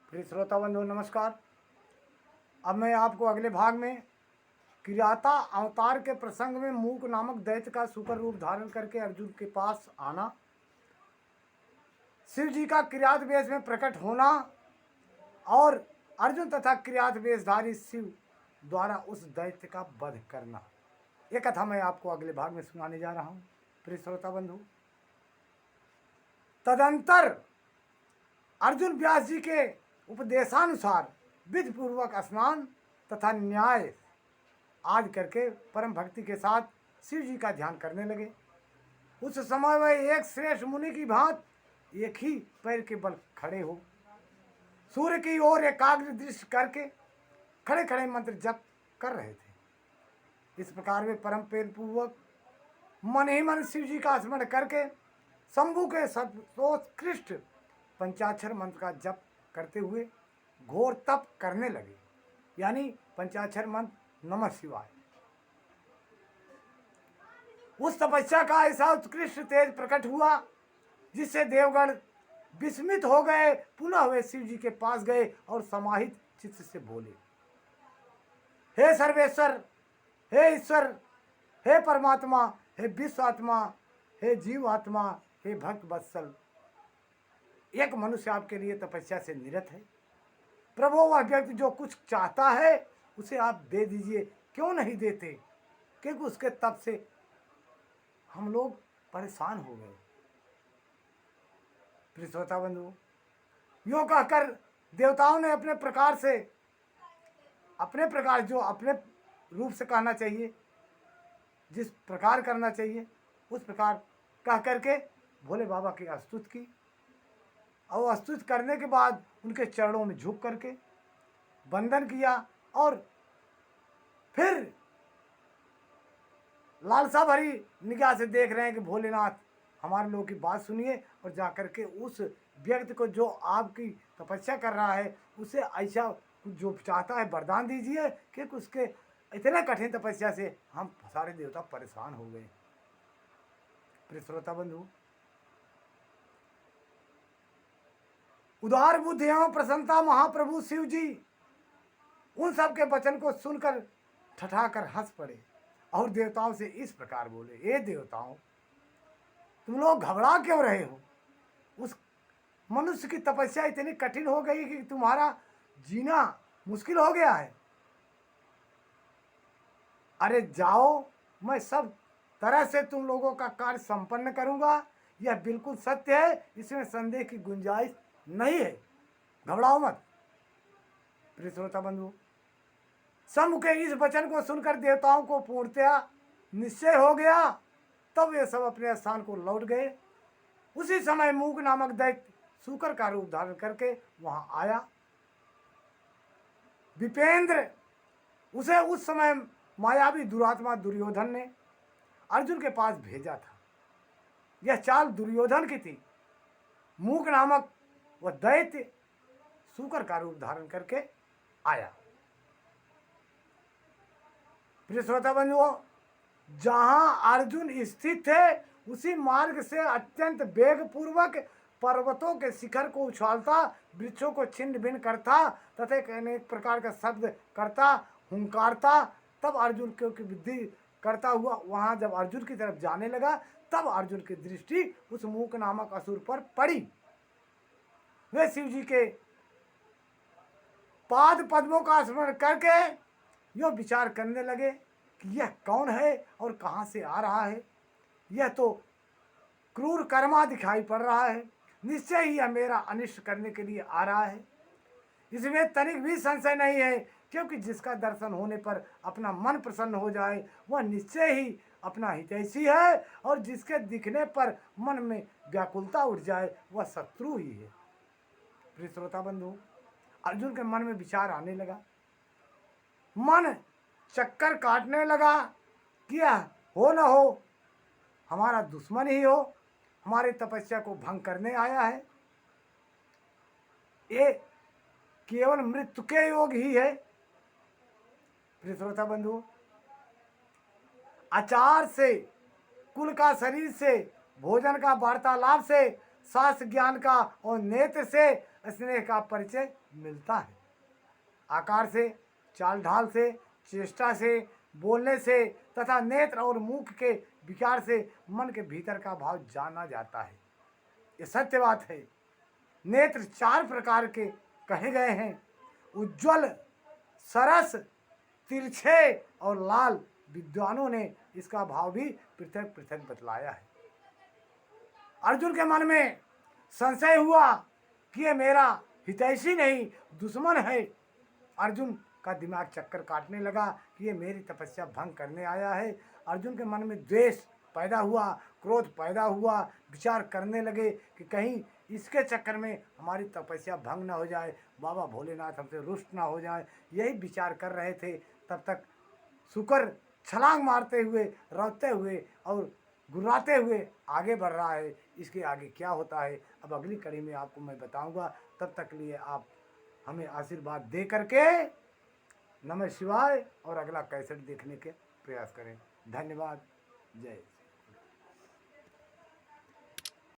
प्रिय श्रोता बंधु नमस्कार। अब मैं आपको अगले भाग में किराता अवतार के प्रसंग में मूक नामक दैत्य का सुकर रूप धारण करके अर्जुन के पास आना, शिव जी का किरात वेश में प्रकट होना और अर्जुन तथा किरात वेशधारी शिव द्वारा उस दैत्य का वध करना, ये कथा मैं आपको अगले भाग में सुनाने जा रहा हूँ। प्रिय श्रोता बंधु, तदंतर अर्जुन व्यास जी के उपदेशानुसार विधि पूर्वक स्नान तथा न्याय आदि करके परम भक्ति के साथ शिव जी का ध्यान करने लगे। उस समय वह एक श्रेष्ठ मुनि की भांत एक ही पैर के बल खड़े हो सूर्य की ओर एकाग्र दृष्टि करके खड़े खड़े मंत्र जप कर रहे थे। इस प्रकार वे परम प्रेम पूर्वक मन ही मन शिव जी का स्मरण करके शंभु के सर्वोत्कृष्ट पंचाक्षर मंत्र का जप करते हुए घोर तप करने लगे, यानी पंचाक्षर मंत्र नमः शिवाय। उस तपस्या का ऐसा उत्कृष्ट तेज प्रकट हुआ जिससे देवगण विस्मित हो गए। पुनः वे शिव जी के पास गए और समाहित चित्त से बोले, हे सर्वेश्वर, हे ईश्वर, हे परमात्मा, हे विश्व आत्मा, हे जीव आत्मा, हे भक्त वत्सल, एक मनुष्य आपके लिए तपस्या से निरत है। प्रभु, वह व्यक्ति जो कुछ चाहता है उसे आप दे दीजिए, क्यों नहीं देते? क्योंकि उसके तप से हम लोग परेशान हो गए। प्रिय श्रोता बंधु, यूँ कहकर देवताओं ने अपने प्रकार जो अपने रूप से कहना चाहिए, जिस प्रकार करना चाहिए उस प्रकार कह करके भोले बाबा की स्तुति की और स्तुति करने के बाद उनके चरणों में झुक करके वंदन किया और फिर लालसा भरी निगाह से देख रहे हैं कि भोलेनाथ, हमारे लोगों की बात सुनिए और जाकर के उस व्यक्ति को जो आपकी तपस्या कर रहा है उसे ऐसा जो चाहता है वरदान दीजिए कि उसके इतने कठिन तपस्या से हम सारे देवता परेशान हो गए। प्रिय श्रोता बंधु, उदार बुद्धि एवं प्रसन्नता महाप्रभु शिव जी उन सब के वचन को सुनकर ठठाकर हंस पड़े और देवताओं से इस प्रकार बोले, हे देवताओं, तुम लोग घबरा क्यों रहे हो? उस मनुष्य की तपस्या इतनी कठिन हो गई कि तुम्हारा जीना मुश्किल हो गया है। अरे जाओ, मैं सब तरह से तुम लोगों का कार्य संपन्न करूंगा। यह बिल्कुल सत्य है, इसमें संदेह की गुंजाइश नहीं है, घबराओ मत। प्रिय श्रोता बंधु, शंभु के इस वचन को सुनकर देवताओं को पूर्णतया निश्चय हो गया। तब वे सब अपने स्थान को लौट गए। उसी समय मूक नामक दैत्य सूकर का रूप धारण करके वहां आया। विपेंद्र, उसे उस समय मायावी दुरात्मा दुर्योधन ने अर्जुन के पास भेजा था। यह चाल दुर्योधन की थी। मूक नामक वह दैत्य सूकर का रूप धारण करके आया। प्रिय श्रोता बंधुओं, जहां अर्जुन स्थित थे उसी मार्ग से अत्यंत वेग पूर्वक पर्वतों के शिखर को उछालता, वृक्षों को छिन्न भिन्न करता तथा अनेक प्रकार का शब्द करता, हुंकारता, तब अर्जुन की बुद्धि करता हुआ वहां जब अर्जुन की तरफ जाने लगा, तब अर्जुन की दृष्टि उस मूक नामक असुर पर पड़ी। वे शिव जी के पाद पद्मों का स्मरण करके यो विचार करने लगे कि यह कौन है और कहाँ से आ रहा है। यह तो क्रूर कर्मा दिखाई पड़ रहा है। निश्चय ही यह मेरा अनिष्ट करने के लिए आ रहा है। इसमें तनिक भी संशय नहीं है, क्योंकि जिसका दर्शन होने पर अपना मन प्रसन्न हो जाए वह निश्चय ही अपना हितैषी है, और जिसके दिखने पर मन में व्याकुलता उठ जाए वह शत्रु ही है। प्रिय श्रोता बंधु, अर्जुन के मन में विचार आने लगा, मन चक्कर काटने लगा कि हो न हो हमारा दुश्मन ही हो, हमारी तपस्या को भंग करने आया है। ये केवल मृत्यु के योग ही है। प्रिय श्रोता बंधु, आचार से, कुल का शरीर से, भोजन का वार्तालाप से, शास्त्र ज्ञान का और नेत्र से स्नेह का परिचय मिलता है। आकार से, चाल ढाल से, चेष्टा से, बोलने से तथा नेत्र और मुख के विकार से मन के भीतर का भाव जाना जाता है। ये सत्य बात है। नेत्र 4 प्रकार के कहे गए हैं, उज्ज्वल, सरस, तिरछे और लाल। विद्वानों ने इसका भाव भी पृथक पृथक बतलाया है। अर्जुन के मन में संशय हुआ कि ये मेरा हितैषी नहीं, दुश्मन है। अर्जुन का दिमाग चक्कर काटने लगा कि ये मेरी तपस्या भंग करने आया है। अर्जुन के मन में द्वेष पैदा हुआ, क्रोध पैदा हुआ, विचार करने लगे कि कहीं इसके चक्कर में हमारी तपस्या भंग ना हो जाए, बाबा भोलेनाथ हमसे रुष्ट ना हो जाए। यही विचार कर रहे थे। तब तक शुकर छलांग मारते हुए, रौदते हुए और गुर्राते हुए आगे बढ़ रहा है। इसके आगे क्या होता है अब अगली कड़ी में आपको मैं बताऊंगा। तब तक लिए आप हमें आशीर्वाद दे करके नमः शिवाय और अगला कैसेट देखने के प्रयास करें। धन्यवाद। जय।